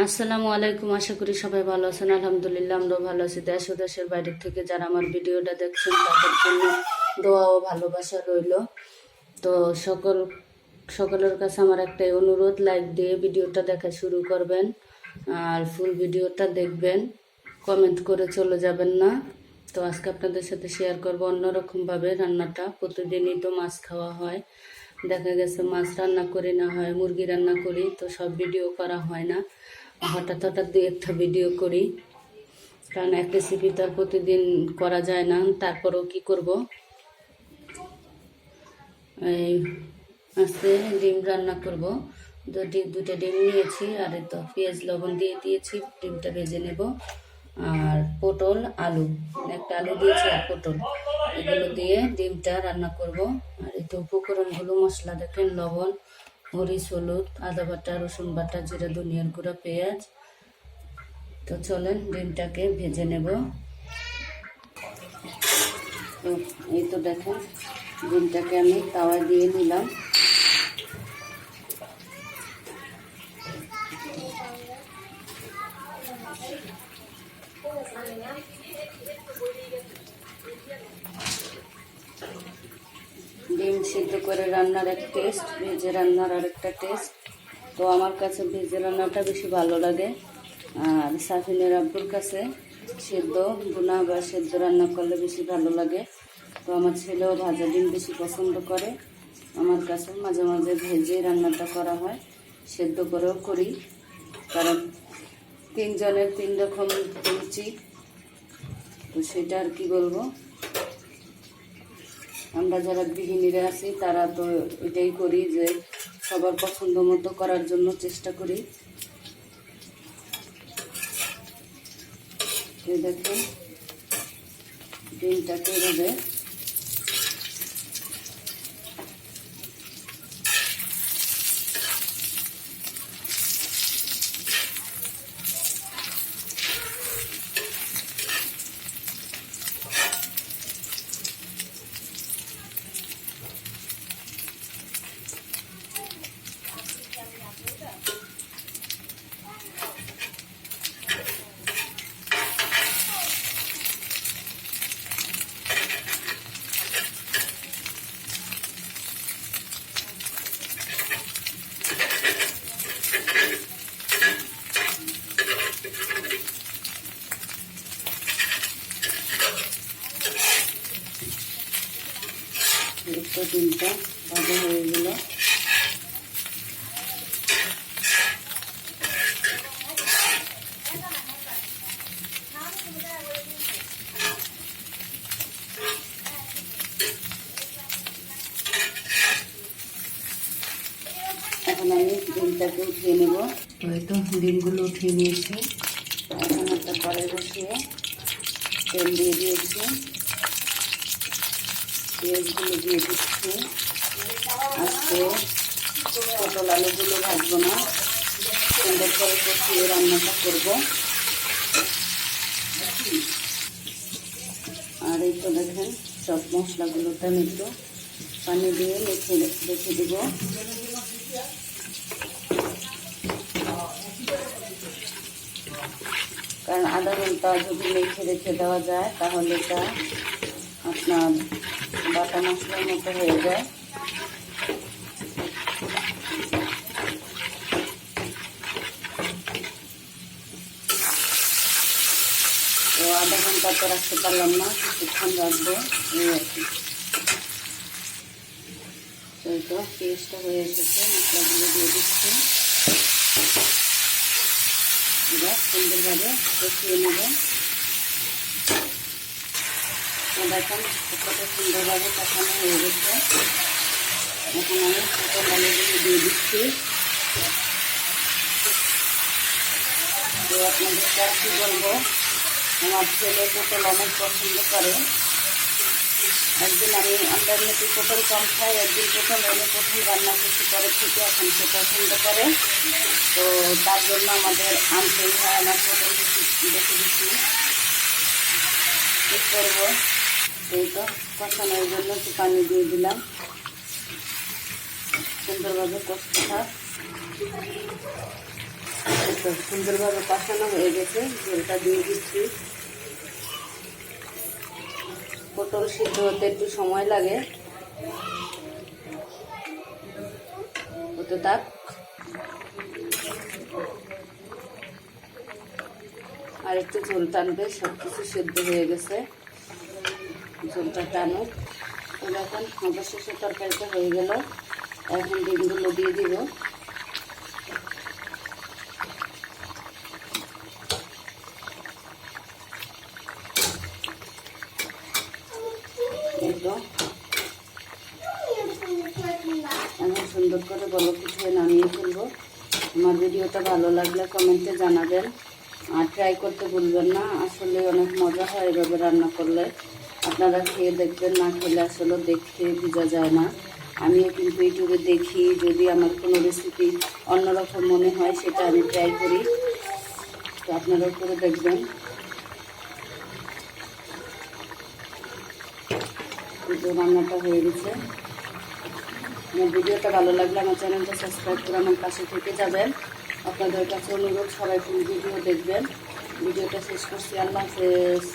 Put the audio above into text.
আসসালামু আলাইকুম। আশা করি সবাই ভালো আছেন। আলহামদুলিল্লাহ আমরাও ভালো আছি। দেশ ও দেশের বাইরে থেকে যারা আমার ভিডিওটা দেখছেন তাদের জন্য দোয়া ও ভালোবাসা রইল। তো সকলের কাছে আমার একটাই অনুরোধ, লাইক দিয়ে ভিডিওটা দেখা শুরু করবেন আর ফুল ভিডিওটা দেখবেন, কমেন্ট করে চলে যাবেন না। তো আজকে আপনাদের সাথে শেয়ার করব অন্যরকমভাবে রান্নাটা। প্রতিদিনই তো মাছ খাওয়া হয়, দেখা গেছে মাছ রান্না করি না হয় মুরগি রান্না করি, তো সব ভিডিও করা হয় না। হঠাৎ হঠাৎ দুই একটা ভিডিও করি, কারণ এক রেসিপি তার প্রতিদিন করা যায় না। তারপরেও কি করব, এই আজকে ডিম রান্না করব। দুটা ডিম নিয়েছি, আর এই তো পেঁয়াজ লবণ দিয়ে দিয়েছি, ডিমটা ভেজে নেব। আর পটল আলু, একটা আলু দিয়েছি আর পটল, এগুলো দিয়ে ডিমটা রান্না করব। আর এই তো উপকরণগুলো মশলা দেখেন, লবণ, মরিচ, হলুদ, আদা বাটা, রসুন বাটা, জিরা, ধনিয়ার গুঁড়া, পেঁয়াজ। তো চলেন ডিমটাকে ভেজে নেব। তো এই তো দেখেন ডিমটাকে আমি তাওয়ায় দিয়ে নিলাম। ডিম সিদ্ধ করে রান্নার এক টেস্ট, ভেজে রান্নার আরেকটা টেস্ট। তো আমার কাছে ভেজে রান্নাটা বেশি ভালো লাগে, আর সাফিনের আব্বুর কাছে সেদ্ধ ভুনা বা সেদ্ধ রান্না করলে বেশি ভালো লাগে। তো আমার ছেলেও ভাজা ডিম বেশি পছন্দ করে। আমার কাছে মাঝে মাঝে ভেজে রান্নাটা করা হয়, সেদ্ধ করেও করি, কারণ তিনজনের তিন রকম রুচি। তো সেটা আর কি বলবো, আমরা যারা গৃহিণীরা আছি তারা তো এটাই করি যে সবার পছন্দ মতো করার জন্য চেষ্টা করি। দেখুন ডিমটাকে এভাবে একটু ডিমটা ভাজা হয়ে গেল। এখন আমি ডিমটাকে উঠিয়ে নেব। হয়তো ডিমগুলো উঠিয়ে নিয়েছি। এখন একটা কড়াই বসিয়ে তেল দিয়ে দিয়েছি, পেঁয়াজগুলো দিয়ে দিচ্ছি। আজকে পটল আলুগুলো ভাজবো না, সুন্দর করে কষিয়ে রান্নাটা করবো। আর এই তো দেখেন সব মশলাগুলোতে আমি একটু পানি দিয়ে রেখে দেব। কারণ আধা ঘন্টা যদি রেখে দেওয়া যায় তাহলে এটা আপনার বাটা মশলার মতো হয়ে যায়। তো আধা ঘন্টা তো রাখতে পারলাম না, কিছুক্ষণ রাখবো এই আর কি। তো এই তো পেস্টটা হয়ে এসেছে, মশলাগুলো দিয়ে দিচ্ছি। এবার সুন্দরভাবে কষিয়ে নেব। দেখেন কতটা সুন্দরভাবে কষানো হয়ে গেছে। এখন আমি পটল আলুগুলো দিয়ে দিচ্ছি। তো আপনাদেরকে আর কি বলবো, আমার ছেলে পটল অনেক পছন্দ করে। একদিন আমরা এমনিতে পটল কম খাই, একদিন পটল এনে প্রথম রান্না করতে পরে থেকে এখন সে পছন্দ করে। তো তার জন্য আমাদের আনতেই হয় আমার পটল বেশি বেশি। কী করবো, এই তো কষানোর জন্য একটু পানি দিয়ে দিলাম, সুন্দরভাবে কষতে থাক। তো সুন্দরভাবে কষানো হয়ে গেছে, ঝোলটা দিয়ে দিচ্ছি। পটল সিদ্ধ হতে একটু সময় লাগে, হতে থাক। আর একটু ঝোল টানবে, সব কিছু সিদ্ধ হয়ে গেছে, ঝোলটা টানুক। এখন অবশেষে তরকারিটা হয়ে গেল। এখন ডিমগুলো দিয়ে দিব। এখন সুন্দর করে বলক উঠিয়ে নামিয়ে ফেলবো। আমার ভিডিওটা ভালো লাগলে কমেন্টে জানাবেন, আর ট্রাই করতে ভুলবেন না। আসলে অনেক মজা হয় এভাবে রান্না করলে, আপনারা খেয়ে দেখবেন। না খেলে আসলে দেখতে বোঝা যায় না। আমিও কিন্তু ইউটিউবে দেখি, যদি আমার কোনো রেসিপি অন্যরকম মনে হয় সেটা আমি ট্রাই করি, তো আপনারাও করে দেখবেন। রান্নাটা হয়ে গেছে। আমার ভিডিওটা ভালো লাগলে আমার চ্যানেলটা সাবস্ক্রাইব করে আমার পাশে থেকে যাবেন। আপনাদের কাছে অনুরোধ, সবাই ফুল ভিডিও দেখবেন। ভিডিওটা শেষ করছি। আল্লাহ হাফেজ।